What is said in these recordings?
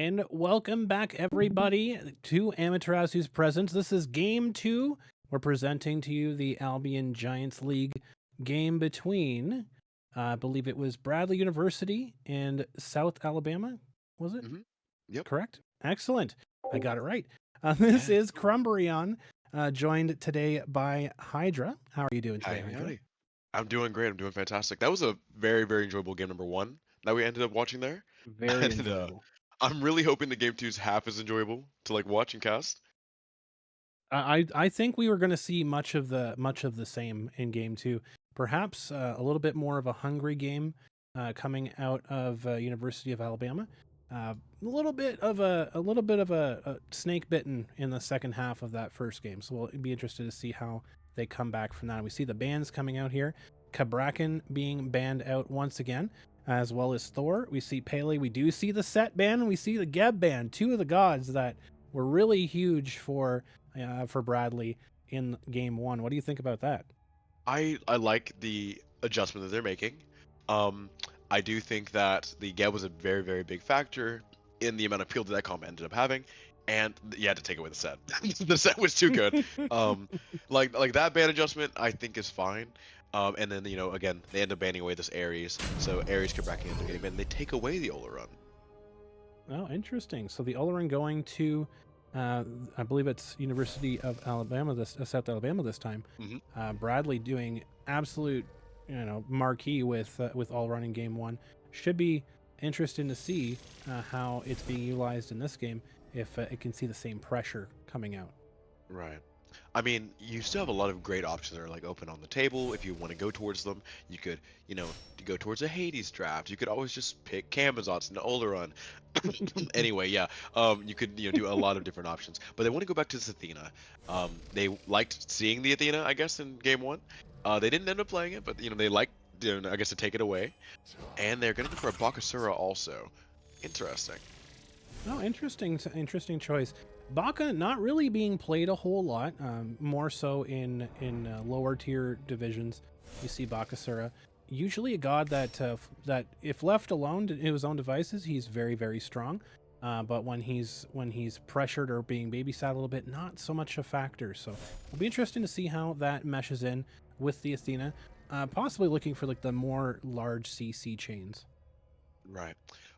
And welcome back, everybody, to Amaterasu's Presents. This is Game 2. We're presenting to you the Albion Giants League game between, I believe it was Bradley University and South Alabama, was it? Yep. Correct? Excellent. I got it right. This Yeah. is Crumbreon, joined today by Hydra. How are you doing today, Howdy, Hydra? howdy. I'm doing great. I'm doing fantastic. That was a very, very enjoyable game number one that we ended up watching there. Very And enjoyable. I'm really hoping the game two is half as enjoyable to like watch and cast. I think we were going to see much of the same in game two. Perhaps a little bit more of a hungry game coming out of University of Alabama. A little bit of a snake bitten in the second half of that first game. So we'll be interested to see how they come back from that. We see the bans coming out here. Cabrakan being banned out once again, as well as Thor. We see Pele. We do see the Set ban. We see the Geb ban. Two of the gods that were really huge for Bradley in game one. What do you think about that? I like the adjustment that they're making. Um, I do think that the Geb was a very, very big factor in the amount of appeal that comp ended up having, and you had to take away the set. The set was too good. Um, like that ban adjustment, I think is fine. And then again they end up banning away this Ares, so Ares could back end up getting banned. They take away the Ola run. Oh, interesting. So the Olorin going to, I believe it's University of Alabama, South Alabama this time. hmm Bradley doing absolute, marquee with Olorin in game one. Should be interesting to see how it's being utilized in this game. If it can see the same pressure coming out. Right. I mean, you still have a lot of great options that are like open on the table. If you want to go towards them, you could, go towards a Hades draft. You could always just pick Camazotz and Oleron. Anyway, yeah. You could, do a lot of different options. But they want to go back to this Athena. They liked seeing the Athena, I guess, in game one. They didn't end up playing it, but they liked, I guess, to take it away. And they're gonna go for a Bakasura also. Interesting. Oh, interesting choice. Baka not really being played a whole lot, more so in lower tier divisions. You see Bakasura, usually a god that if left alone to his own devices, he's very strong. But when he's pressured or being babysat a little bit, not so much a factor. So it'll be interesting to see how that meshes in with the Athena. Possibly looking for like the more large CC chains. Right.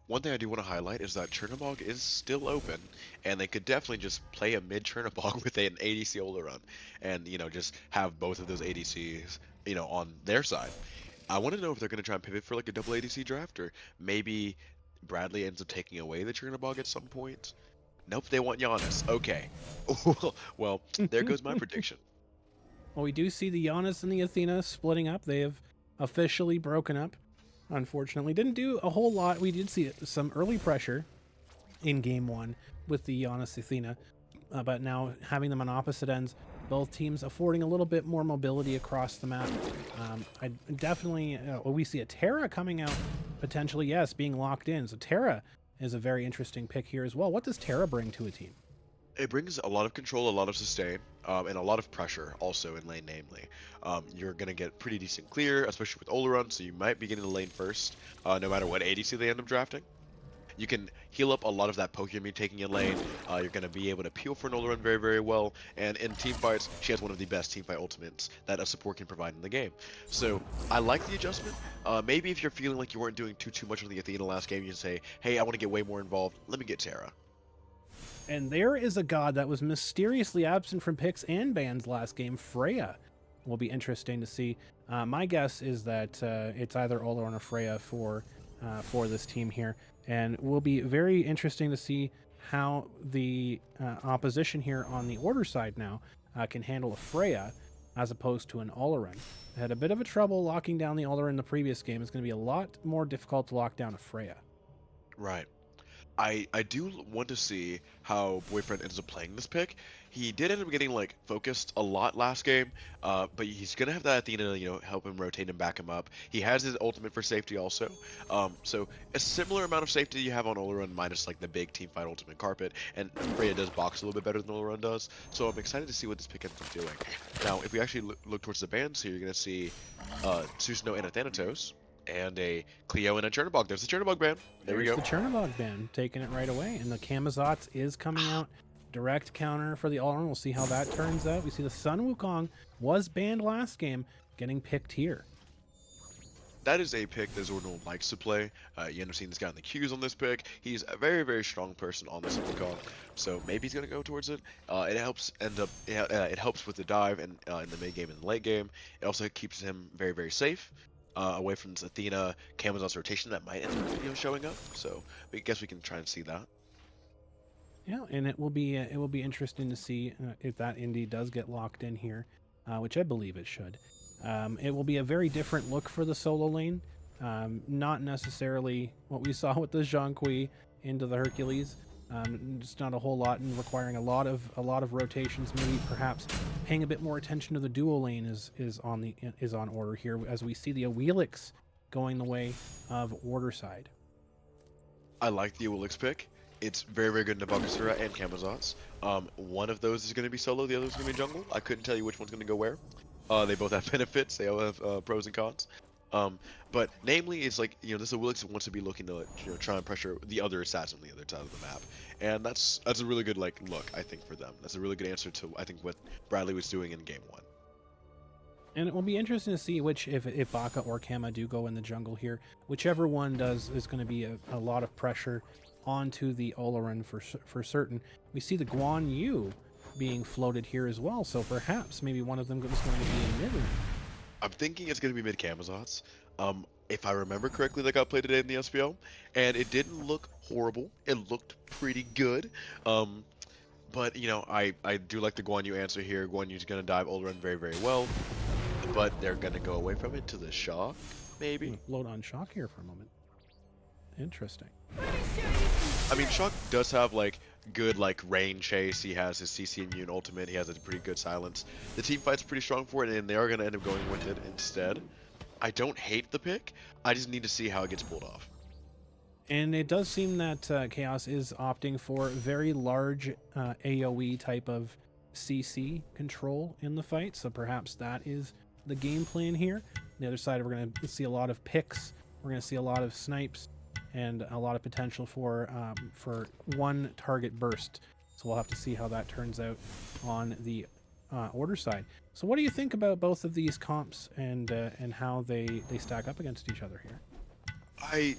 One thing I do want to highlight is that Chernobog is still open, and they could definitely just play a mid Chernobog with an ADC Oleron, and just have both of those ADCs, on their side. I want to know if they're going to try and pivot for like a double ADC draft, or maybe Bradley ends up taking away the Chernobog at some point. Nope, they want Giannis. Okay. Well, there goes my prediction. Well, we do see the Giannis and the Athena splitting up. They have officially broken up. Unfortunately, didn't do a whole lot. We did see some early pressure in game one with the Giannis Athena, but now having them on opposite ends, both teams affording a little bit more mobility across the map. I definitely, we see a Terra coming out potentially, yes, being locked in. So Terra is a very interesting pick here as well. What does Terra bring to a team? It brings a lot of control, a lot of sustain, and a lot of pressure also in lane, namely. You're going to get pretty decent clear, especially with Oleron, so you might be getting the lane first, no matter what ADC they end up drafting. You can heal up a lot of that Pokemon you're taking in lane. You're going to be able to peel for an Oleron very, very well, and in team fights, she has one of the best team fight ultimates that a support can provide in the game. So I like the adjustment. Maybe if you're feeling like you weren't doing too much on the Athena last game, you can say, hey, I want to get way more involved, let me get Terra. And there is a god that was mysteriously absent from picks and bans last game, Freya. Will be interesting to see. My guess is that it's either Ola or Freya for this team here, and will be very interesting to see how the opposition here on the order side now can handle a Freya as opposed to an Oleron. Had a bit of a trouble locking down the Oleron in the previous game. It's going to be a lot more difficult to lock down a Freya. Right. I do want to see how Boyfriend ends up playing this pick. He did end up getting like focused a lot last game, but he's gonna have that Athena, help him rotate and back him up. He has his ultimate for safety also, so a similar amount of safety you have on Oleron minus like the big team fight ultimate carpet. And Freya does box a little bit better than Oleron does, so I'm excited to see what this pick ends up doing. Now, if we actually look towards the bans here, you're gonna see Susanoo and Athanatos. And a Cleo and a Chernobog. There's the Chernobog ban. There we There's go. the Chernobog ban, taking it right away. And the Camazotz is coming out. Direct counter for the All-Run. We'll see how that turns out. We see the Sun Wukong was banned last game, getting picked here. That is a pick that Zordon likes to play. You end up seeing this guy in the queues on this pick. He's a very, very strong person on this Wukong, so maybe he's gonna go towards it. It helps it helps with the dive and in the mid game and the late game. It also keeps him very, very safe. Away from this Athena Camazotz rotation that might end up showing up. So I guess we can try and see that. Yeah, and it will be interesting to see if that indeed does get locked in here, which I believe it should. It will be a very different look for the solo lane, not necessarily what we saw with the Zhonghui into the Hercules. Just not a whole lot and requiring a lot of rotations. Maybe perhaps paying a bit more attention to the duo lane is on order here as we see the Awilix going the way of Order side. I like the Awilix pick. It's very, very good in Nabakasura and Camazotz. One of those is going to be solo, the other is going to be jungle. I couldn't tell you which one's going to go where. They both have benefits. They all have pros and cons. But namely, it's like this Awilix wants to be looking to try and pressure the other assassins on the other side of the map, and that's a really good look I think for them. That's a really good answer to I think what Bradley was doing in game one. And it will be interesting to see which, if Baka or Kama do go in the jungle here, whichever one does is going to be a lot of pressure onto the Oloran for certain. We see the Guan Yu being floated here as well, so perhaps maybe one of them is going to be in mid lane. I'm thinking it's going to be mid Camazotz. If I remember correctly, that got played today in the SPL, and it didn't look horrible. It looked pretty good. But I do like the Guan Yu answer here. Guan Yu's going to dive Oloran very, very well, but they're going to go away from it to the Shock, maybe. Float on Shock here for a moment. Interesting. I mean, Shock does have good rain chase. He has his CC immune ultimate. He has a pretty good silence. The team fight's pretty strong for it, and they are going to end up going with it instead. I don't hate the pick. I just need to see how it gets pulled off. And it does seem that Chaos is opting for very large AoE type of CC control in the fight, so perhaps that is the game plan here. On the other side, we're going to see a lot of picks. We're going to see a lot of snipes and a lot of potential for one target burst. So we'll have to see how that turns out on the Order side. So what do you think about both of these comps and how they stack up against each other here? I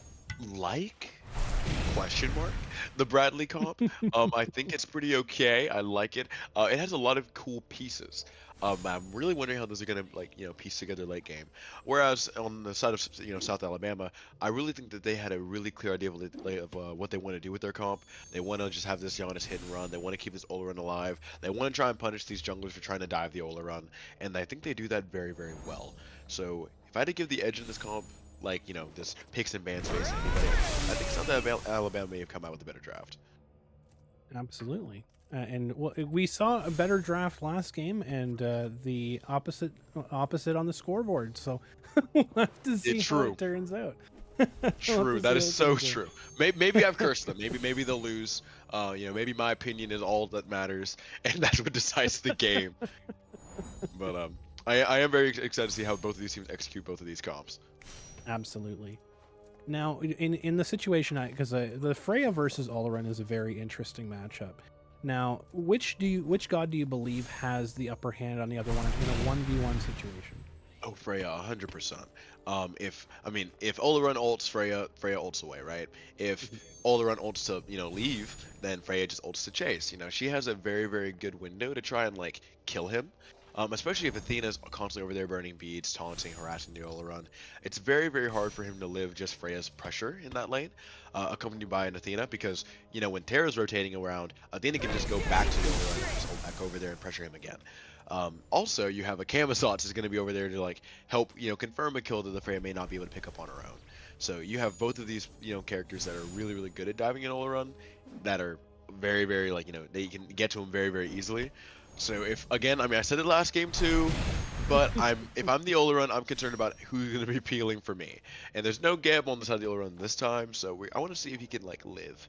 like the Bradley comp. I think it's pretty okay. I like it. It has a lot of cool pieces. I'm really wondering how those are gonna piece together late game. Whereas on the side of South Alabama, I really think that they had a really clear idea of what they want to do with their comp. They want to just have this Giannis hit and run. They want to keep this Olaran alive. They want to try and punish these junglers for trying to dive the Olaran, and I think they do that very, very well. So if I had to give the edge in this comp, this picks and bans face anybody, I think South Alabama may have come out with a better draft. Absolutely. And we saw a better draft last game, and the opposite on the scoreboard. So we'll have to see how it turns out. True, that is so true. Maybe I've cursed them. Maybe they'll lose. Maybe my opinion is all that matters, and that's what decides the game. But I am very excited to see how both of these teams execute both of these comps. Absolutely. Now, in the situation, because the Freya versus Olaran is a very interesting matchup. Now, which god do you believe has the upper hand on the other one in a 1v1 situation? Oh, Freya, 100%. If Olaran ults, Freya ults away, right? If Olaran ults to leave, then Freya just ults to chase. She has a very, very good window to try and kill him. Especially if Athena's constantly over there burning beads, taunting, harassing the Olaran. It's very, very hard for him to live just Freya's pressure in that lane, accompanied by an Athena, because, when Terra's rotating around, Athena can just go back to the Olaran and just hold back over there and pressure him again. Also, you have a Camazotz is going to be over there to, help, confirm a kill that the Freya may not be able to pick up on her own. So you have both of these, characters that are really, really good at diving an Olaran, that are very, very, they can get to him very, very easily. So I said it last game too, but if I'm the Olaran, I'm concerned about who's going to be peeling for me. And there's no Geb on the side of the Olaran this time, so I want to see if he can live.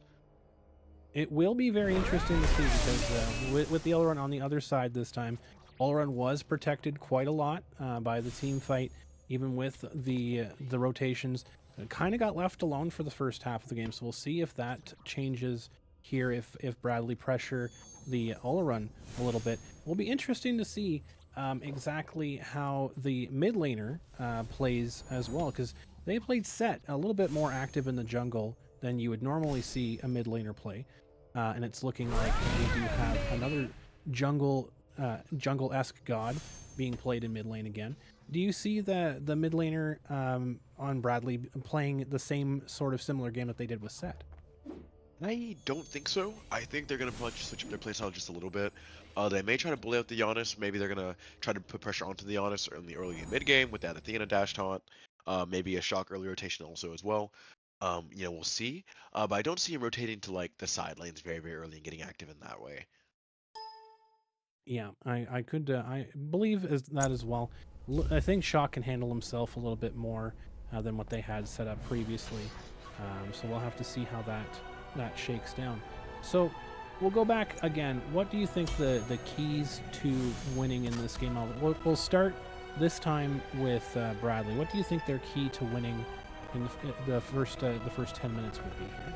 It will be very interesting to see, because with the Olaran on the other side this time, Olaran was protected quite a lot by the team fight. even with the rotations. Kind of got left alone for the first half of the game, so we'll see if that changes here. If Bradley pressure the Olorun a little bit, will be interesting to see exactly how the mid laner plays as well, because they played Set a little bit more active in the jungle than you would normally see a mid laner play, and it's looking like we do have another jungle-esque god being played in mid lane again. Do you see the mid laner on Bradley playing the same sort of similar game that they did with Set? I don't think so. I think they're gonna probably just switch up their playstyle just a little bit. They may try to bully out the Giannis. Maybe they're gonna try to put pressure onto the Giannis in the early and mid game with that Athena dash taunt. Maybe a shock early rotation also as well. We'll see. But I don't see him rotating to like the side lanes very, very early and getting active in that way. Yeah, I could I believe that as well. I think Shock can handle himself a little bit more than what they had set up previously. So we'll have to see how that shakes down. So we'll go back again. What do you think the keys to winning in this game are? We'll start this time with Bradley. What do you think their key to winning in the first 10 minutes would be here?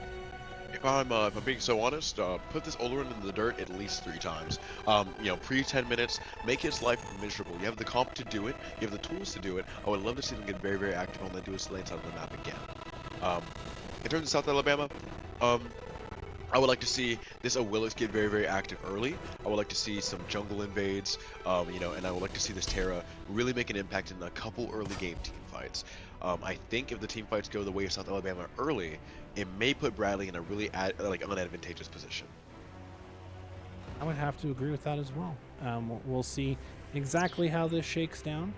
If I'm being so honest, put this Olorin in the dirt at least 3 times. Pre 10 minutes, make his life miserable. You have the comp to do it. You have the tools to do it. I would love to see them get very, very active on the duelist lane side of the map again. In terms of South Alabama, I would like to see this Willis get very, very active early. I would like to see some jungle invades, and I would like to see this Terra really make an impact in a couple early game team fights. I think if the team fights go the way of South Alabama early, it may put Bradley in a really unadvantageous position. I would have to agree with that as well. We'll see exactly how this shakes down.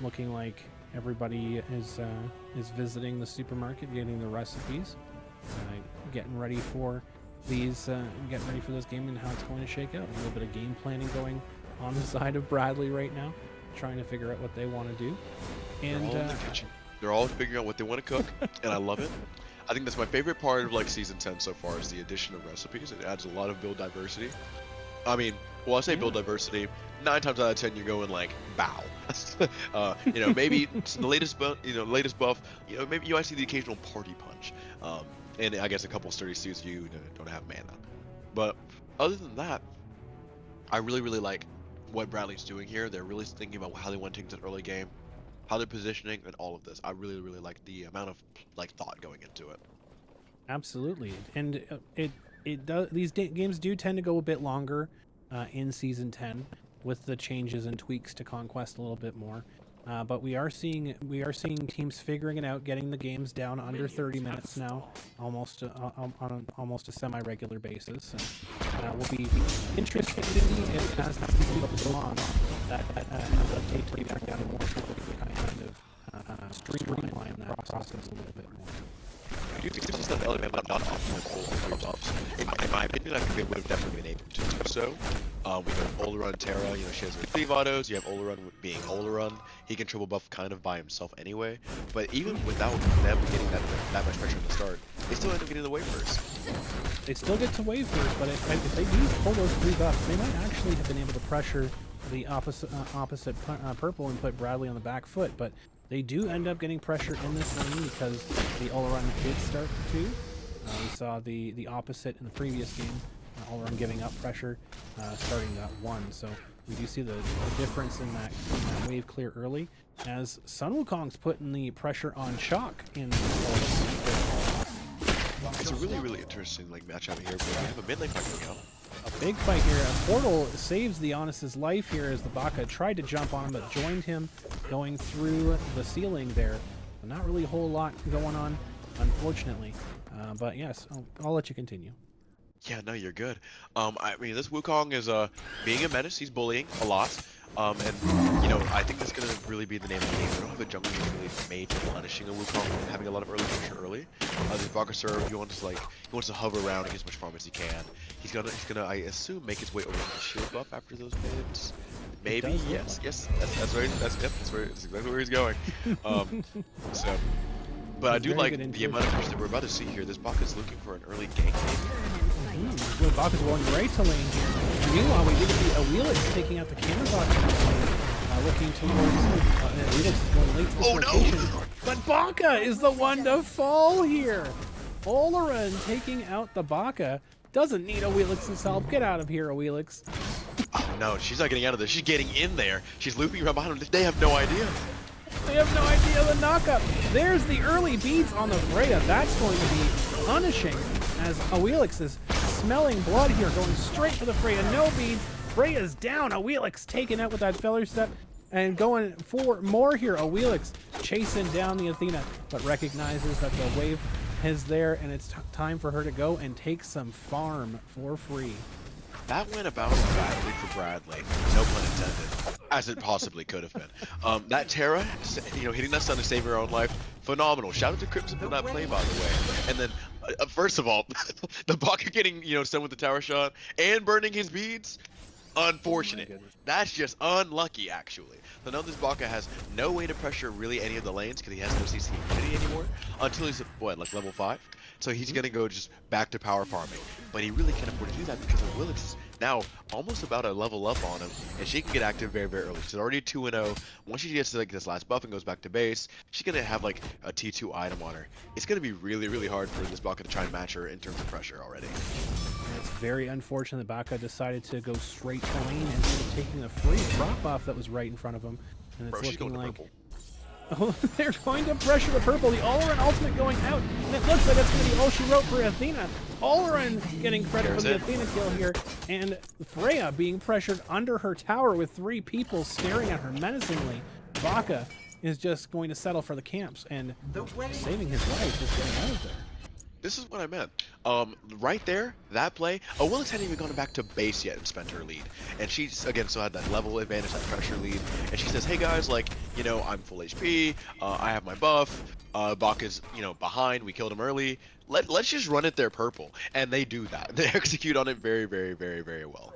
Looking like everybody is visiting the supermarket, getting the recipes, getting ready for getting ready for this game and how it's going to shake out. A little bit of game planning going on the side of Bradley right now, trying to figure out what they want to do. And they're all in the kitchen. They're all figuring out what they want to cook, and I love it. I think that's my favorite part of like season 10 so far is the addition of recipes. It adds a lot of build diversity. I mean, well, I say build diversity. 9 times out of 10, you're going like bow. Maybe the latest buff. Maybe you might see the occasional party punch. And I guess a couple sturdy suits if you don't have mana. But other than that, I really, really like what Bradley's doing here. They're really thinking about how they want to take the early game, how they're positioning, and all of this. I really, really like the amount of thought going into it. Absolutely, and it does. These games do tend to go a bit longer in season 10 with the changes and tweaks to Conquest a little bit more. But we are seeing teams figuring it out, getting the games down under 30 minutes now, almost on almost a semi-regular basis. And we'll be interested to see if as the season goes along, that ends up taking down more kind of streamline that process a little bit more. I do think this is the element not optimal for buffs. In my opinion, I think they would have definitely been able to do so. We have Olorun Terra, she has her cleave autos. You have Olorun being Olorun. He can triple buff kind of by himself anyway. But even without them getting that much pressure at the start, they still end up getting the wave first. They still get to wave first, but if they do pull those 3 buffs, they might actually have been able to pressure the opposite purple and put Bradley on the back foot. But they do end up getting pressure in this lane because the Olorun did start to. We saw the opposite in the previous game. Olorun giving up pressure, starting that 1. So we do see the difference in that wave clear early, as Sun Wukong's putting the pressure on Shock in the It's a really, really interesting matchup here. But we have a mid lane fight going on. A big fight here. A portal saves the Honest's life here as the Baka tried to jump on him, but joined him going through the ceiling there. Not really a whole lot going on, unfortunately. But yes, I'll let you continue. Yeah, no, you're good. This Wukong is being a menace. He's bullying a lot. I think that's gonna really be the name of the game. We don't have a jungle who's really made for punishing a Wukong and having a lot of early pressure early. The Bakasur, he wants to hover around and get as much farm as he can. He's gonna I assume make his way over to the shield buff after those mids. Maybe, yes, that's exactly where he's going. But I do like the amount of pressure that we're about to see here. This Baka is looking for an early gank. Baka's going right to lane here. Meanwhile, we did see a Wheelix taking out the Cannon Bot. looking towards Elix is going late to this Oh rotation, no! but Baka is the one to fall here. Oleron taking out the Baka. Doesn't need Awelix's help. Get out of here, Awelix. Oh no, she's not getting out of this. She's getting in there. She's looping around behind him. They have no idea. They have no idea the knockup. There's the early beads on the Freya. That's going to be punishing as Awelix is smelling blood here, going straight for the Freya. No beads. Freya's down. Awelix taken out with that feather step and going for more here. Awelix chasing down the Athena, but recognizes that the wave is there and it's time for her to go and take some farm for free. That went about as badly for Bradley, no pun intended, as it possibly could have been. That Terra, hitting that stun to save her own life, phenomenal. Shout out to Crimson for that play, by the way. And then, first of all, the Baka getting, stunned with the tower shot and burning his beads, unfortunate. Oh, that's just unlucky, actually. So now this Baka has no way to pressure really any of the lanes because he has no CC immunity anymore until he's, like level 5? So he's going to go just back to power farming. But he really can't afford to do that because of Willis is now almost about to level up on him. And she can get active very, very early. She's already 2-0. Once she gets to like this last buff and goes back to base, she's going to have like a T2 item on her. It's going to be really, really hard for this Baka to try and match her in terms of pressure already. It's very unfortunate that Baka decided to go straight to lane instead of taking the free drop off that was right in front of him. And it's looking like... Purple. Oh, they're going to pressure the purple. The Oleron ultimate going out. And it looks like it's going to be all she wrote for Athena. Oleron getting credit for the Athena kill here. And Freya being pressured under her tower with 3 people staring at her menacingly. Baka is just going to settle for the camps and saving his life, just getting out of there. This is what I meant. Right there, that play, Willis hadn't even gone back to base yet and spent her lead. And she's, again, still had that level advantage, that pressure lead. And she says, hey guys, like, I'm full HP, I have my buff, Baka's, behind, we killed him early. Let's just run it there purple. And they do that. They execute on it very, very, very, very well.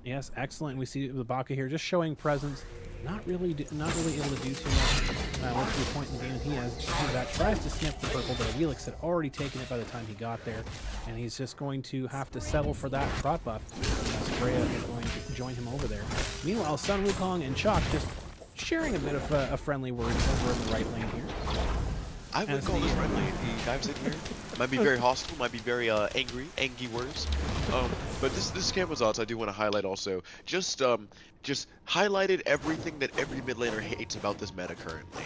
Yes, excellent. We see the Baka here just showing presence. Not really able to do too much. What's the point in the game? He tries to sniff the purple, but Awelix had already taken it by the time he got there, and he's just going to have to settle for that prot buff. Freya is going to join him over there. Meanwhile, Sun Wukong and Chalk just sharing a bit of a friendly word over in the right lane here. I would call this friendly. He dives in here. Might be very hostile, might be very angry words. But this Camazotz I do want to highlight also. Just highlighted everything that every mid laner hates about this meta currently.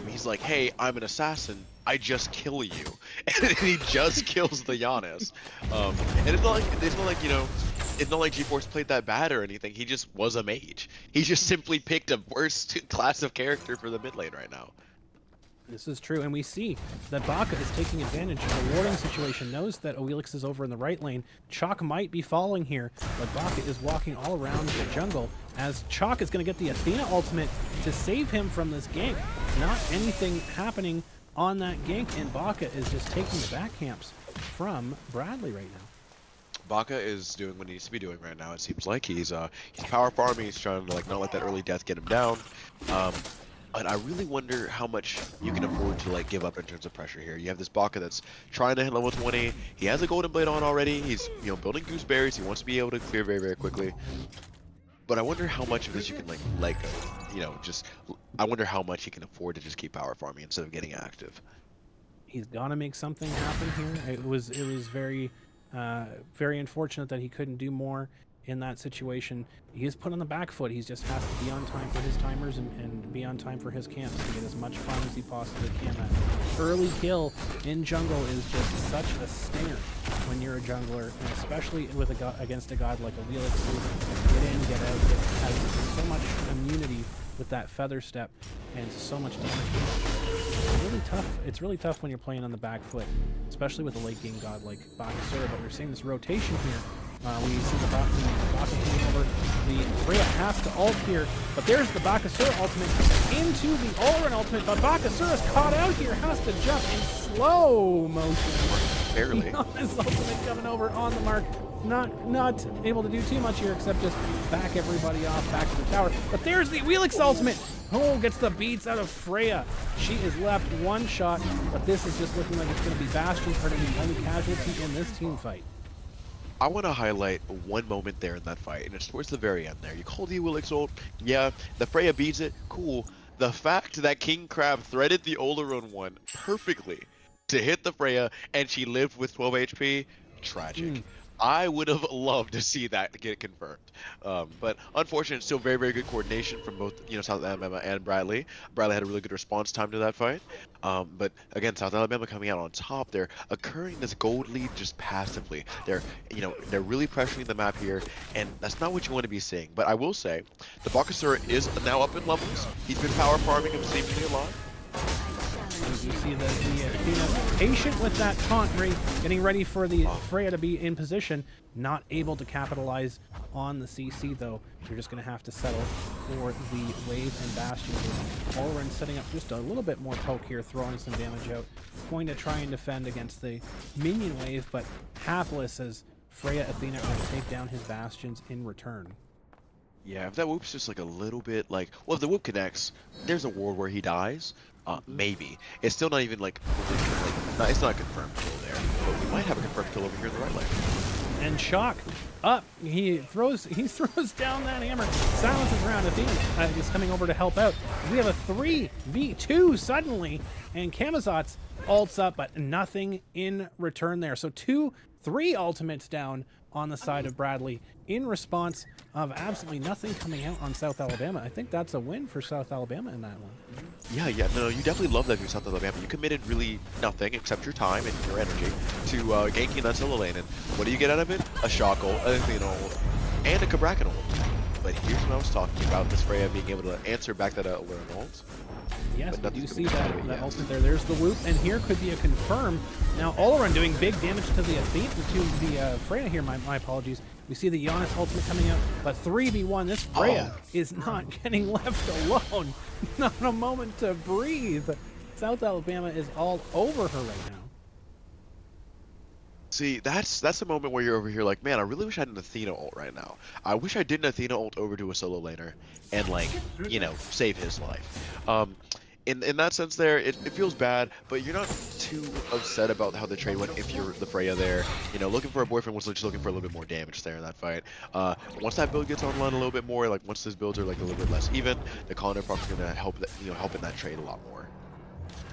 He's like, hey, I'm an assassin. I just kill you, and he just kills the Giannis. And it's not like GeForce played that bad or anything. He just was a mage. He just simply picked a worse class of character for the mid lane right now. This is true, and we see that Baka is taking advantage of the warding situation, knows that Awelix is over in the right lane. Chalk might be falling here, but Baka is walking all around the jungle as Chalk is going to get the Athena ultimate to save him from this gank. Not anything happening on that gank, and Baka is just taking the back camps from Bradley right now. Baka is doing what he needs to be doing right now. It seems like he's power farming. He's trying to not let that early death get him down. But I really wonder how much you can afford to give up in terms of pressure here. You have this Baka that's trying to hit level 20. He has a golden blade on already. He's building gooseberries. He wants to be able to clear very, very quickly. But I wonder how much of this you can let go. I wonder how much he can afford to just keep power farming instead of getting active. He's got to make something happen here. It was very very unfortunate that he couldn't do more in that situation. He is put on the back foot. He just has to be on time for his timers and be on time for his camps to get as much fun as he possibly can. That early kill in jungle is just such a stinger when you're a jungler, and especially with against a god like Awelix, who get in, get out, has so much immunity with that feather step and so much damage. It's really tough when you're playing on the back foot, especially with a late game god like Bakasura. But we're seeing this rotation here. We see the Baka hitting over. The Freya has to ult here, but there's the Bakasura ultimate into the Oleron ultimate, but Bakasura's caught out here, has to jump in slow motion. Barely. His ultimate coming over on the mark. Not able to do too much here except just back everybody off back to the tower. But there's the Awelix ultimate. Oh, gets the beats out of Freya. She is left one shot, but this is just looking like it's going to be Bastion's her to be the only casualty in this team fight. I want to highlight one moment there in that fight, and it's towards the very end there. You call the will exalt, yeah, the Freya beats it, cool. The fact that King Crab threaded the Oleron one perfectly to hit the Freya, and she lived with 12 HP, Mm. tragic. I would have loved to see that get confirmed. But unfortunately, still very, very good coordination from both, South Alabama and Bradley. Bradley had a really good response time to that fight. But again, South Alabama coming out on top. They're occurring this gold lead just passively. They're really pressuring the map here, and that's not what you want to be seeing. But I will say, the Bakasura is now up in levels. He's been power farming him seemingly a lot. You see the Athena patient with that taunt ring, getting ready for the Freya to be in position, not able to capitalize on the CC though. You're just going to have to settle for the wave and bastion. Oleron setting up just a little bit more poke here, throwing some damage out. Going to try and defend against the minion wave, but hapless as Freya Athena are going to take down his bastions in return. Yeah, if that whoop's just like a little bit like, well, if the whoop connects, there's a world where he dies. Maybe. It's still not even like, it's not a confirmed kill there, but we might have a confirmed kill over here in the right lane. And Shock up. He throws down that hammer, silences around. Athena is coming over to help out. We have a 3v2 suddenly, and Camazotz ults up, but nothing in return there. So 3 ultimates down on the side of Bradley in response of absolutely nothing coming out on South Alabama. I think that's a win for South Alabama in that one. Yeah, no, you definitely love that for South Alabama. You committed really nothing except your time and your energy to ganking that solo lane, and what do you get out of it? A Shock ult, a Athena ult, and a Crumbreon ult. But here's what I was talking about, this Freya being able to answer back that Oleron ult. Yes, we do see that ultimate there. There's the whoop, and here could be a confirm. Now, Oleron doing big damage to the Freya here, my apologies. We see the Giannis ultimate coming out, but 3v1, this Freya is not getting left alone. Not a moment to breathe. South Alabama is all over her right now. See, that's a moment where you're over here like, man, I really wish I had an Athena ult right now. I wish I did an Athena ult over to a solo laner and, like, save his life. In that sense there, it feels bad, but you're not too upset about how the trade went if you're the Freya there. Looking for a boyfriend was just looking for a little bit more damage there in that fight. Once that build gets online a little bit more, like once those builds are like a little bit less even, the Collider proc is gonna help help in that trade a lot more.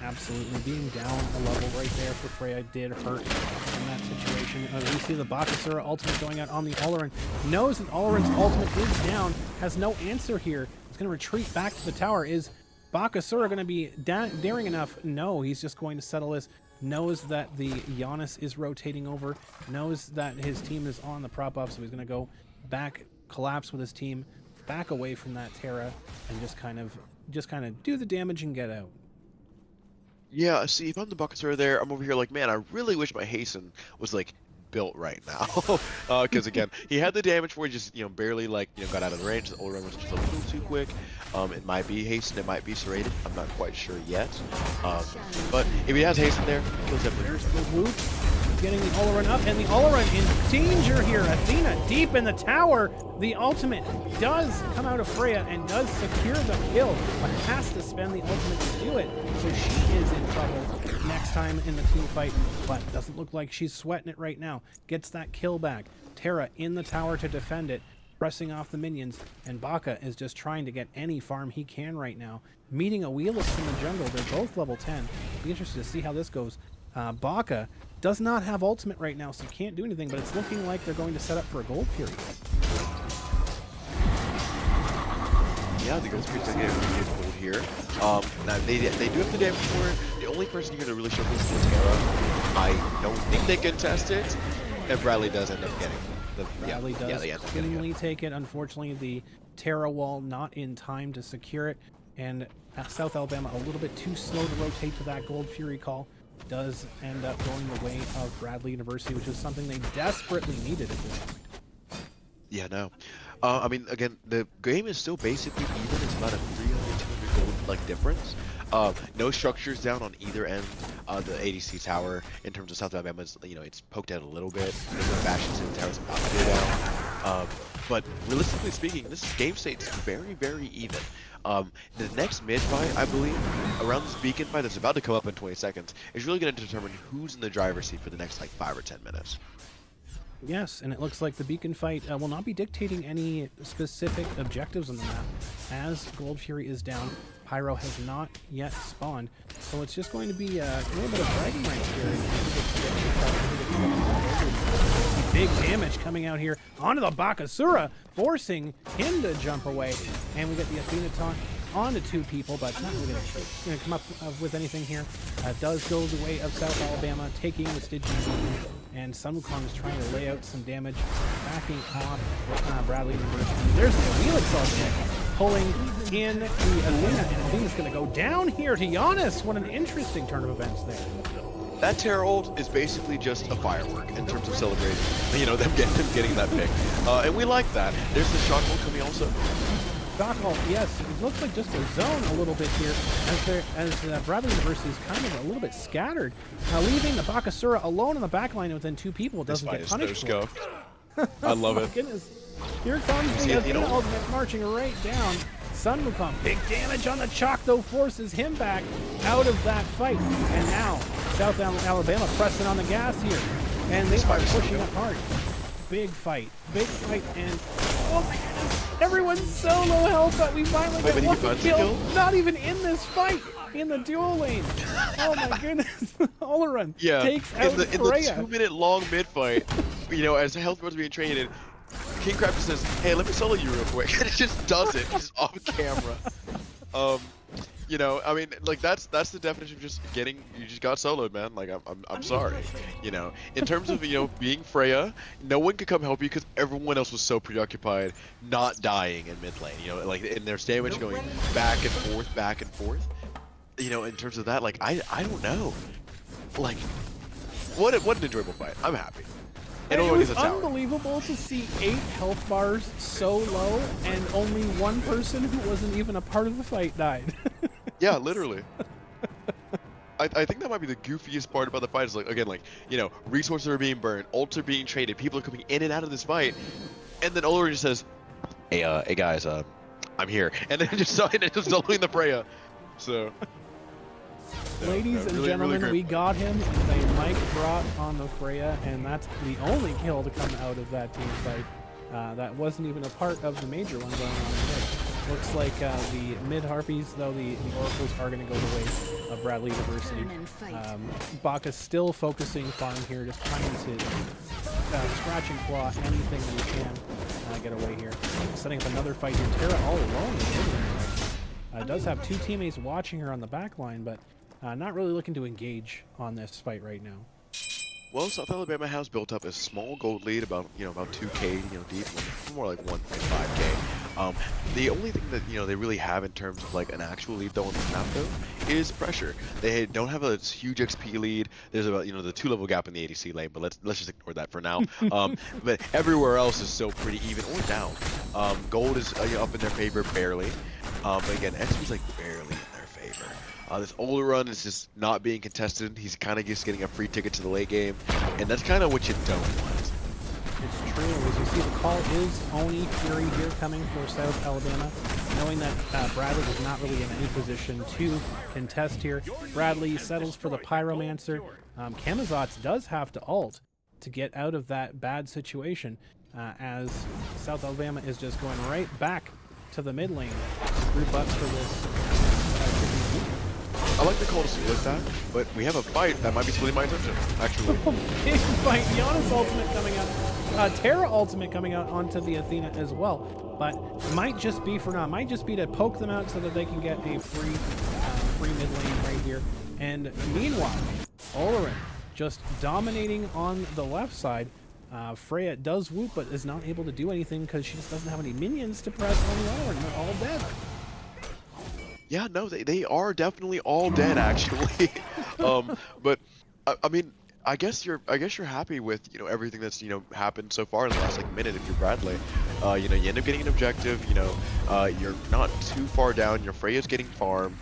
Absolutely, being down a level right there for Freya did hurt in that situation. We see the Bakasura ultimate going out on the Oleron. Knows that Oleron's ultimate is down, has no answer here. He's going to retreat back to the tower. Is Bakasura going to be daring enough? No, he's just going to settle this. Knows that the Giannis is rotating over. Knows that his team is on the prop up, so he's going to go back, collapse with his team, back away from that Terra, and just kind of do the damage and get out. Yeah, see, if I'm the Bakasura there, I'm over here like, man, I really wish my Hasten was, like, built right now. Because, again, he had the damage where he just, barely, like, got out of the range. The Oleron was just a little too quick. It might be Hasten, it might be Serrated. I'm not quite sure yet. But if he has Hasten there, he kills him. There's the whoop. Getting the Oleron up, and the Oleron in danger here. Athena deep in the tower. The ultimate does come out of Freya and does secure the kill, but has to spend the ultimate to do it. So she is in trouble next time in the team fight, but doesn't look like she's sweating it right now. Gets that kill back. Terra in the tower to defend it, pressing off the minions, and Baka is just trying to get any farm he can right now. Meeting a Wheelix in the jungle. They're both level 10. Be interested to see how this goes. Baka does not have ultimate right now, so can't do anything, but it's looking like they're going to set up for a gold period. Yeah, the gold period's gonna get gold here. Now they do have the damage for it. The only person here to really show this is Terra. I don't think they can test it, and Bradley does end up getting the Bradley does cleanly take it. Unfortunately, the Terra wall not in time to secure it, and South Alabama a little bit too slow to rotate to that gold fury call. Does end up going the way of Bradley University, which is something they desperately needed at this point. Yeah, no. I mean, again, the game is still basically even. It's about a 300-200 gold like difference. No structures down on either end. The ADC tower, in terms of South Alabama, is, it's poked out a little bit. There's no bastions in the tower's about to go down. But realistically speaking, this game state's very, very even. The next mid fight, I believe, around this beacon fight that's about to come up in 20 seconds, is really going to determine who's in the driver's seat for the next, like, 5 or 10 minutes. Yes, and it looks like the beacon fight will not be dictating any specific objectives on the map, as Gold Fury is down. Pyro has not yet spawned, so it's just going to be a little bit of bragging rights here. Big damage coming out here onto the Bakasura, forcing him to jump away, and we get the Athena taunt onto two people, but it's not really going to come up with anything here. Does go the way of South Alabama, taking the Stygian, and Sun Wukong is trying to lay out some damage, backing off Bradley University. There's the Helix ultimate, pulling in the Athena, and Athena's going to go down here to Giannis. What an interesting turn of events there. That Terra ult is basically just a firework in terms of celebrating, you know, them getting that pick. And we like that. There's the shock ult coming also. Shock ult, yes. It looks like just a zone a little bit here as Bradley University is kind of a little bit scattered. Leaving the Bakasura alone in the backline within two people. Doesn't get punished. Go. I love it. Goodness. Here comes the Athena ultimate marching right down. Sun Wukong, big damage on the chalk though, forces him back out of that fight. And now, South Alabama pressing on the gas here. And they are pushing up hard. Big fight, and oh my goodness, everyone's so low health, but we finally get one kill. Not even in this fight, in the duel lane. Oh my goodness, Oleron takes out Freya. In the 2-minute long mid fight, you know, as the health was being traded, King Crab just says, "Hey, let me solo you real quick," and it just does it, just off camera. You know, I mean, like that's the definition of just getting, you just got soloed, man. Like I'm sorry. You know, in terms of, you know, being Freya, no one could come help you because everyone else was so preoccupied not dying in mid lane. You know, like in their damage going back and forth. You know, in terms of that, like I don't know. Like, what an enjoyable fight. I'm happy. It was unbelievable to see 8 health bars so low and only one person who wasn't even a part of the fight died. Yeah, literally. I think that might be the goofiest part about the fight is, like, again, like, you know, resources are being burned, ults are being traded, people are coming in and out of this fight, and then Oleron just says, hey guys, I'm here, and then just soloing the Freya. So, ladies and gentlemen, we got him with a mic drop on the Freya, and that's the only kill to come out of that team fight. That wasn't even a part of the major one going on today. Looks like the mid-harpies, though, the oracles are going to go the way of Bradley University. Baka's still focusing farm here, just trying to scratch and claw anything that he can get away here. Setting up another fight here. Terra all alone. Does have 2 teammates watching her on the back line, but not really looking to engage on this fight right now. Well, South Alabama has built up a small gold lead, about 2K, deep, more like 1.5K. The only thing that, they really have in terms of like an actual lead though on the map though is pressure. They don't have a huge XP lead. There's about, the 2-level gap in the ADC lane, but let's just ignore that for now. But everywhere else is still pretty even or down. Gold is up in their favor barely. But again, XP is like barely in their favor. This Oleron is just not being contested. He's kind of just getting a free ticket to the late game, and that's kind of what you don't want. It's true. As you see, the call is Oni Fury here coming for South Alabama, knowing that Bradley was not really in any position to contest here. Bradley settles for the Pyromancer. Kamazots does have to ult to get out of that bad situation, as South Alabama is just going right back to the mid lane. Group up for this. I like the call to split that, but we have a fight that might be splitting my attention, actually. Big fight. Giannis ultimate coming out. Terra ultimate coming out onto the Athena as well. But might just be for now. Might just be to poke them out so that they can get a free mid lane right here. And meanwhile, Oleron just dominating on the left side. Freya does whoop, but is not able to do anything because she just doesn't have any minions to press on the Oleron. They're all dead. Yeah, no, they are definitely all dead actually. But I mean, I guess you're happy with everything that's happened so far in the last minute. If you're Bradley, you end up getting an objective. You're not too far down. Your Freya's getting farm.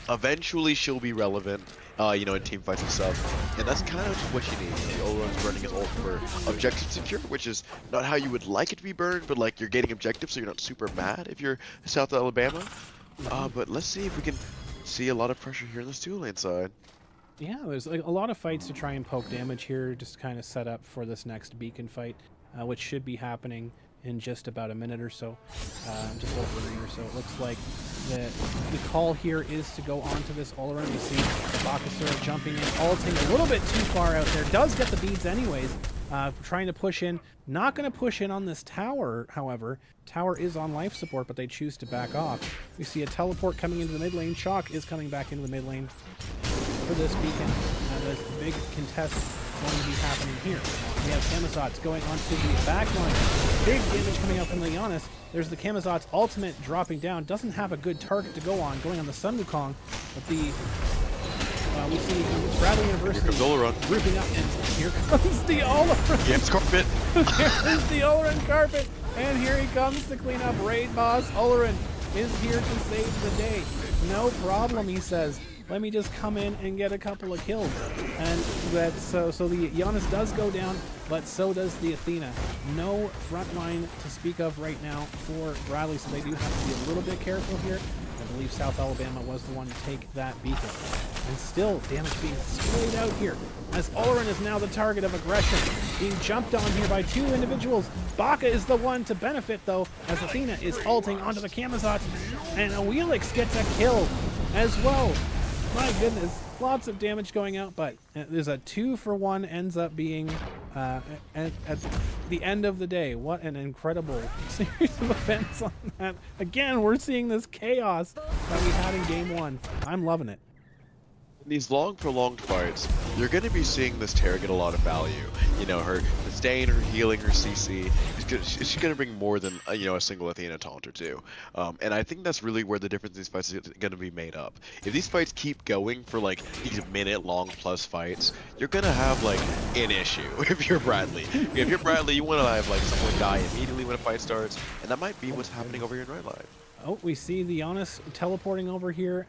Eventually, she'll be relevant. In team fights and stuff, and that's kind of just what you need. Oleron's burning his ult for objective secure, which is not how you would like it to be burned, but like you're getting objectives, so you're not super mad if you're South Alabama. But let's see if we can see a lot of pressure here in this 2 lane side. Yeah, there's like a lot of fights to try and poke damage here, just kind of set up for this next beacon fight, which should be happening in just about a minute or so, just over a minute or so. It looks like the call here is to go onto this all around. You see Bakasura jumping in, ulting a little bit too far out there. Does get the beads anyways, trying to push in. Not going to push in on this tower, however. Tower is on life support, but they choose to back off. We see a teleport coming into the mid lane. Chalk is coming back into the mid lane for this beacon. This big contest going to be happening here. We have Kamazots going onto the back line. Big damage coming out from the Giannis. There's the Kamazots ultimate dropping down. Doesn't have a good target to go on, going on the Sun Wukong. But the we see Bradley University grouping up, and here comes the Olaran. Yeah, it's carpet. Here's the Olaran carpet, and here he comes to clean up. Raid boss Olaran is here to save the day. No problem, he says. Let me just come in and get a couple of kills. And that's so the Giannis does go down, but so does the Athena. No front line to speak of right now for Bradley, so they do have to be a little bit careful here. I believe South Alabama was the one to take that beacon. And still, damage being sprayed out here, as Olaran is now the target of aggression, being jumped on here by two individuals. Baka is the one to benefit, though, as Athena is ulting onto the Kamazot, and Awelix gets a kill as well. My goodness, lots of damage going out, but there's a 2-for-1 ends up being at the end of the day. What an incredible series of events on that. Again, we're seeing this chaos that we had in game 1. I'm loving it. In these long, prolonged fights, you're going to be seeing this Terra get a lot of value. You know, her sustain, her healing, her CC. She's going to bring more than, a single Athena taunt or two. And I think that's really where the difference in these fights is going to be made up. If these fights keep going for, like, these minute-long plus fights, you're going to have, like, an issue if you're Bradley. If you're Bradley, you want to have, like, someone die immediately when a fight starts. And that might be what's happening over here in Red Live. Oh, we see the Giannis teleporting over here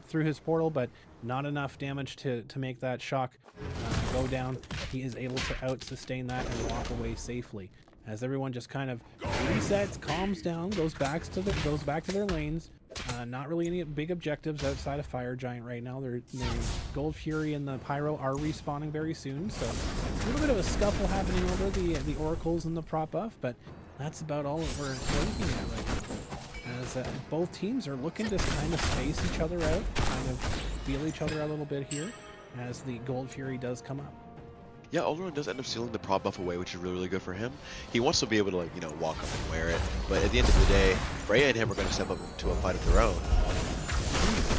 through his portal, but not enough damage to make that shock go down. He is able to out-sustain that and walk away safely. As everyone just kind of resets, calms down, goes back to their lanes. Not really any big objectives outside of Fire Giant right now. The Gold Fury and the Pyro are respawning very soon, so a little bit of a scuffle happening over the Oracles and the prop buff, but that's about all that we're looking at right now. As both teams are looking to kind of space each other out, kind of feel each other out a little bit here, as the Gold Fury does come up. Yeah, Albion does end up sealing the prop buff away, which is really, really good for him. He wants to be able to, like, walk up and wear it, but at the end of the day, Freya and him are going to step up into a fight of their own.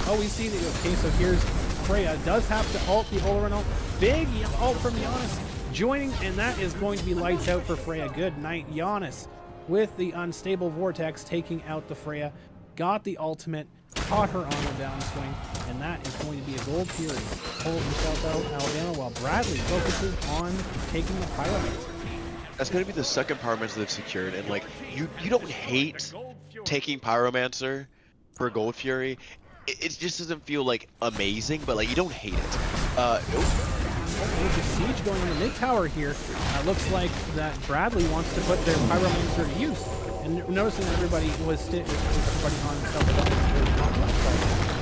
Oh, we see the okay, so here's Freya does have to ult the Olaran ult. Big ult from Giannis joining, and that is going to be lights out for Freya. Good night, Giannis, with the unstable vortex taking out the Freya. Got the ultimate, caught her on the downswing, and that is going to be a Gold Fury. Pulls himself out Alabama while Bradley focuses on taking the Pyromancer. That's going to be the second Pyromancer they've secured, and like you don't hate taking Pyromancer for Gold Fury. It just doesn't feel like amazing, but like you don't hate it. There's a siege going on the mid tower here. Looks like that Bradley wants to put their Pyromancer to use. And noticing that everybody was everybody on self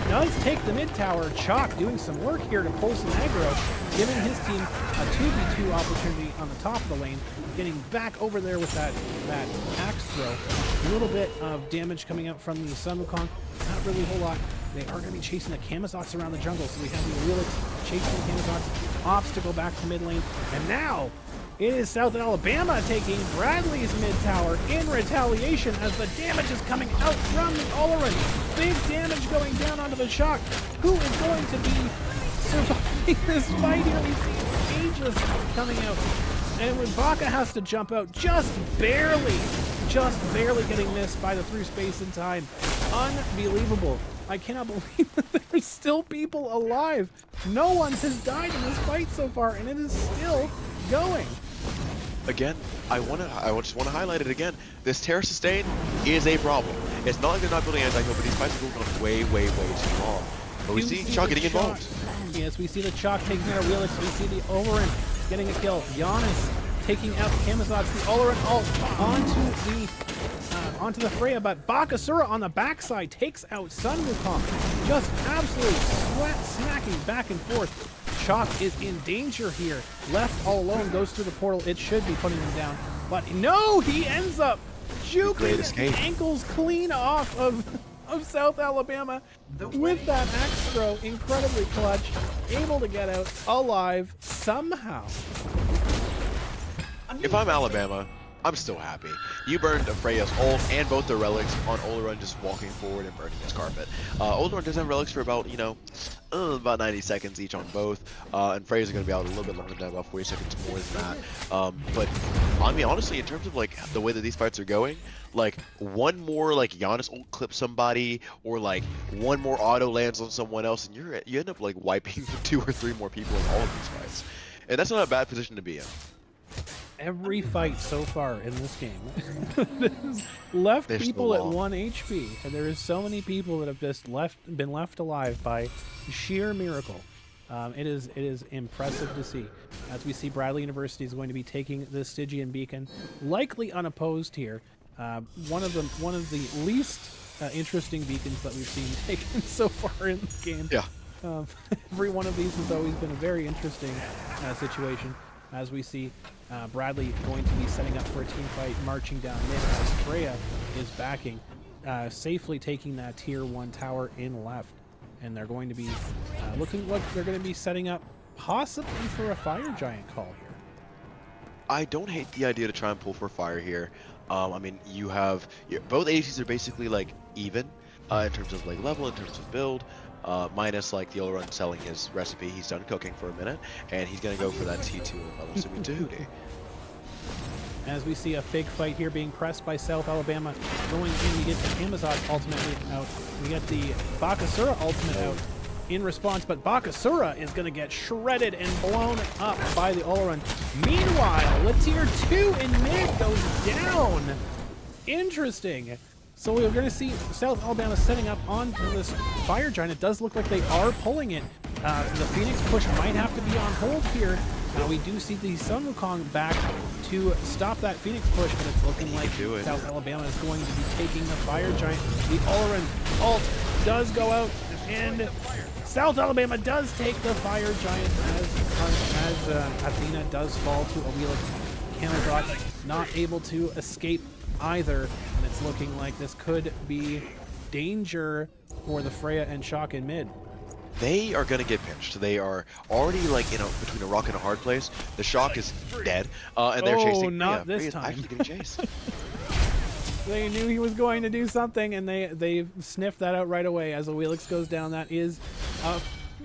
does take the mid tower. Chalk doing some work here to pull some aggro, giving his team a 2v2 opportunity on the top of the lane, getting back over there with that axe throw. A little bit of damage coming out from the Sun Wukong, not really a whole lot. They are going to be chasing the Kamazots around the jungle, so we have the Awelix chasing the Kamazots, ops to go back to mid lane, and now it is South Alabama taking Bradley's mid tower in retaliation as the damage is coming out from the Olaran. Big damage going down onto the Shock. Who is going to be surviving this fight here? We see Aegis coming out. And when Baka has to jump out just barely getting missed by the through space and time. Unbelievable. I cannot believe that there's still people alive. No one has died in this fight so far, and it is still going. Again, I just want to highlight it again. This Terra sustain is a problem. It's not like they're not building anti-heal, but these fights are going on way, way, way too long. But we see Chalk getting involved. Yes, we see the Chalk taking out Awelix. We see the Olaran getting a kill. Giannis taking out Camazotz, the Olaran ult onto the Freya, but Bakasura on the backside takes out Sun Wukong. Just absolutely sweat smacking back and forth. Chalk is in danger here. Left all alone, goes through the portal. It should be putting him down. But no, he ends up juking the ankles clean off of South Alabama with that axe throw. Incredibly clutch. Able to get out alive somehow. If I'm Alabama, I'm still happy. You burned Freya's ult and both the relics on Olaran just walking forward and burning his carpet. Olaran does have relics for about, about 90 seconds each on both. And Freya's going to be out a little bit longer than that, about 40 seconds more than that. But I mean, honestly, in terms of like the way that these fights are going, like one more like Giannis ult clip somebody, or like one more auto lands on someone else, and you end up like wiping 2 or 3 more people in all of these fights. And that's not a bad position to be in. Every fight so far in this game has left people at 1 HP, and there is so many people that have just been left alive by sheer miracle. It is impressive to see. As we see, Bradley University is going to be taking the Stygian Beacon, likely unopposed here. One of the least interesting beacons that we've seen taken so far in the game. Yeah. Every one of these has always been a very interesting situation. As we see, Bradley going to be setting up for a team fight, marching down mid as Freya is backing, safely taking that tier 1 tower in left. And they're going to be looking like they're going to be setting up possibly for a fire giant call here. I don't hate the idea to try and pull for fire here. I mean, both ADCs are basically like even in terms of like level, in terms of build. Minus like the Olaran selling his recipe. He's done cooking for a minute, and he's gonna go for that T2 level assuming Tahuti. As we see a big fight here being pressed by South Alabama, going in, we get the Camazotz ultimate out. We get the Bakasura ultimate out in response, but Bakasura is gonna get shredded and blown up by the Olaran. Meanwhile, the tier 2 in mid goes down. Interesting. So we're going to see South Alabama setting up on this fire giant. It does look like they are pulling it. The Phoenix push might have to be on hold here. We do see the Sun Wukong back to stop that Phoenix push, but it's looking like South Alabama is going to be taking the fire giant. The Olaran ult does go out, and South Alabama does take the fire giant as Athena does fall to a Wheelix. Camazotz not able to escape either, and it's looking like this could be danger for the Freya and Shock in mid. They are gonna get pinched. They are already like between a rock and a hard place. The Shock is dead, and they're chasing. Oh, not this time. Actually getting chased. They knew he was going to do something, and they sniffed that out right away as the Wheelix goes down. That is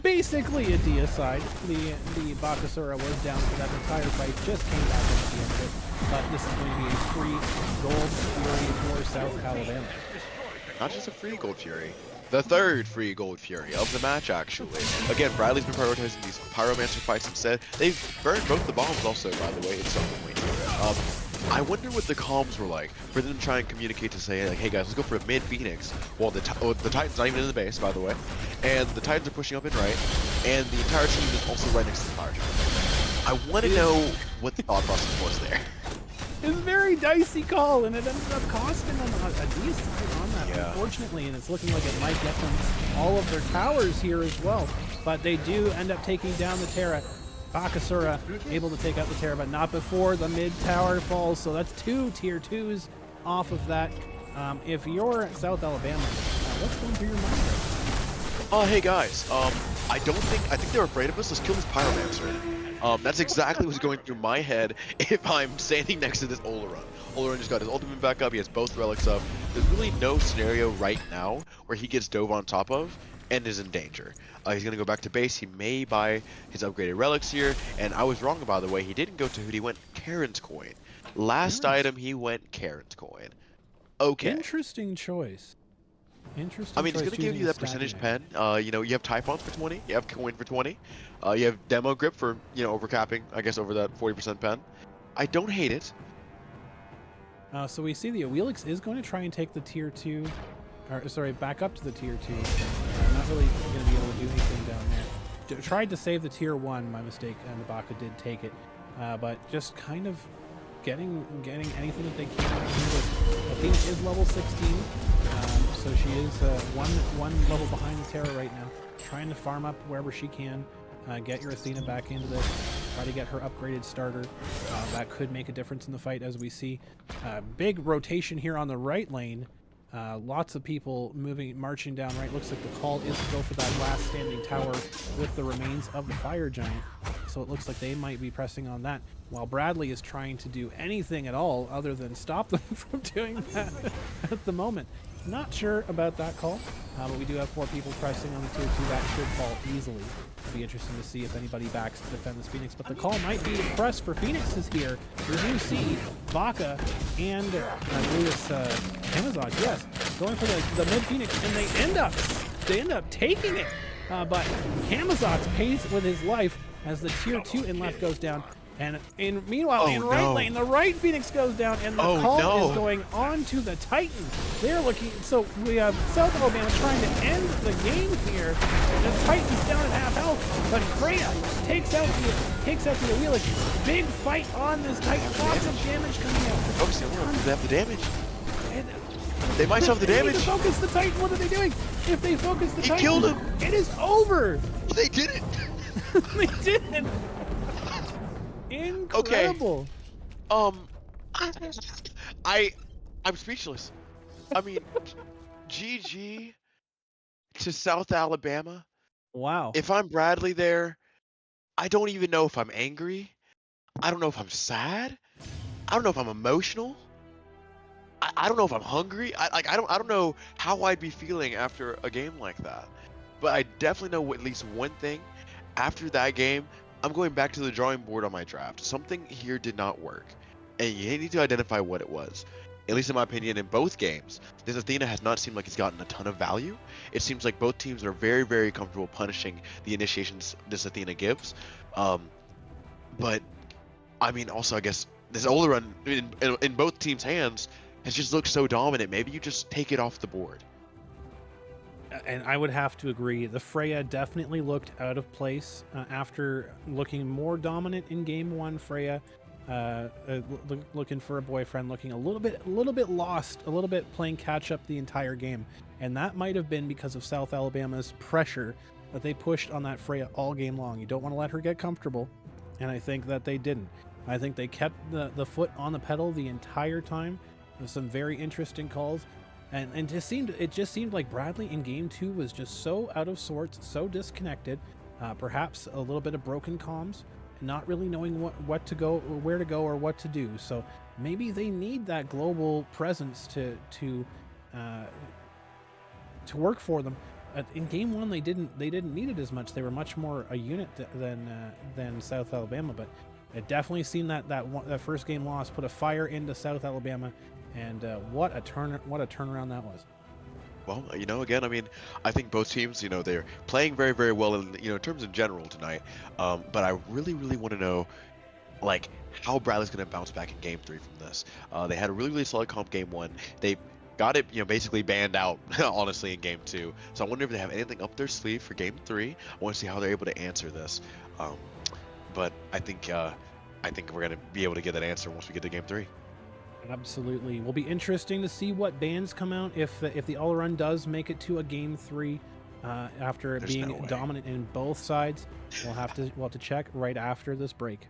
basically a deicide. The Bakasura was down for that entire fight, just came back at the end of it. But this is going to be a free gold fury for South Alabama. Not just a free gold fury. The third free gold fury of the match, actually. Again, Bradley's been prioritizing these pyromancer fights instead. They've burned both the bombs also, by the way, in some point. I wonder what the comms were like for them to try and communicate to say, like, hey guys, let's go for a mid Phoenix. Well, the Titan's not even in the base, by the way. And the Titans are pushing up in right. And the entire team is also right next to the fire giant. I want to know what the thought process was there. It's a very dicey call, and it ended up costing them a decent on that, unfortunately, and it's looking like it might get them all of their towers here as well. But they do end up taking down the Terra. Bakasura able to take out the Terra, but not before the mid tower falls, so that's 2 tier 2s off of that. If you're South Alabama, what's going through your mind right now? Hey guys, I think they're afraid of us. Let's kill this pyromancer. That's exactly what's going through my head if I'm standing next to this Olaran. Olaran just got his ultimate back up, he has both relics up. There's really no scenario right now where he gets dove on top of and is in danger. He's going to go back to base, he may buy his upgraded relics here, and I was wrong by the way, he didn't go to Hood, he went Karen's coin. Last item, he went Karen's coin. Okay. Interesting choice. Interesting. I mean, it's going to give you that percentage pen. You have Typhons for 20, you have coin for 20, you have demo grip for, overcapping, I guess, over that 40% pen. I don't hate it. So we see the Wheelix is going to try and take the tier 2, or sorry, back up to the tier 2. Not really going to be able to do anything down there. Tried to save the tier 1, my mistake, and the Baka did take it. but just kind of getting anything that they can out of here. Athena is level 16, so she is one level behind the Terra right now, trying to farm up wherever she can. Get your Athena back into this. Try to get her upgraded starter. That could make a difference in the fight, as we see. Big rotation here on the right lane. Lots of people marching down right. Looks like the call is to go for that last standing tower with the remains of the fire giant. So it looks like they might be pressing on that, while Bradley is trying to do anything at all other than stop them from doing that at the moment. Not sure about that call, but we do have 4 people pressing on the tier 2. That should fall easily. It'll be interesting to see if anybody backs to defend this Phoenix, but the call might be press for Phoenixes here. We do see Baka and Lewis Amazon, yes, going for the mid Phoenix, and they end up taking it. But Hamazot's pays with his life as the tier 2 in left goes down. And meanwhile, in right lane, the right Phoenix goes down, and the call is going on to the Titan. They're looking, so we have South Alabama trying to end the game here. The Titan's down at half health, but Freya takes out the Awilic. Big fight on this Titan. Lots of damage coming out. Focusing on they have the damage. And they might have the damage. They focus the Titan. What are they doing? If they focus the Titan, killed him. It is over. They did it. They didn't. Incredible. Okay. I'm speechless. I mean, GG to South Alabama. Wow. If I'm Bradley there, I don't even know if I'm angry. I don't know if I'm sad. I don't know if I'm emotional. I don't know if I'm hungry. I don't know how I'd be feeling after a game like that. But I definitely know at least one thing. After that game, I'm going back to the drawing board on my draft. Something here did not work, and you need to identify what it was. At least in my opinion, in both games, this Athena has not seemed like it's gotten a ton of value. It seems like both teams are very, very comfortable punishing the initiations this Athena gives. But I mean, also I guess this Oleron in both teams' hands has just looked so dominant. Maybe you just take it off the board. And I would have to agree. The Freya definitely looked out of place after looking more dominant in game 1. Freya looking for a boyfriend, looking a little bit lost, a little bit playing catch up the entire game, and that might have been because of South Alabama's pressure that they pushed on that Freya all game long. You don't want to let her get comfortable, and I think that they didn't. I think they kept the foot on the pedal the entire time with some very interesting calls. And it just seemed like Bradley in game 2 was just so out of sorts, so disconnected, perhaps a little bit of broken comms, not really knowing where to go or what to do. So maybe they need that global presence to work for them. In game 1, they didn't need it as much. They were much more a unit than South Alabama, but it definitely seemed that first game loss put a fire into South Alabama. And what a turnaround that was. Well, again, I mean, I think both teams, they're playing very, very well in terms in general tonight. But I really, really want to know, like, how Bradley's going to bounce back in game 3 from this. They had a really, really solid comp game 1. They got it, basically banned out, honestly, in game 2. So I wonder if they have anything up their sleeve for game 3. I want to see how they're able to answer this. But I think we're going to be able to get that answer once we get to game 3. Absolutely. Will be interesting to see what bans come out if the Oleron does make it to a game 3 after being dominant in both sides. We'll have to check right after this break.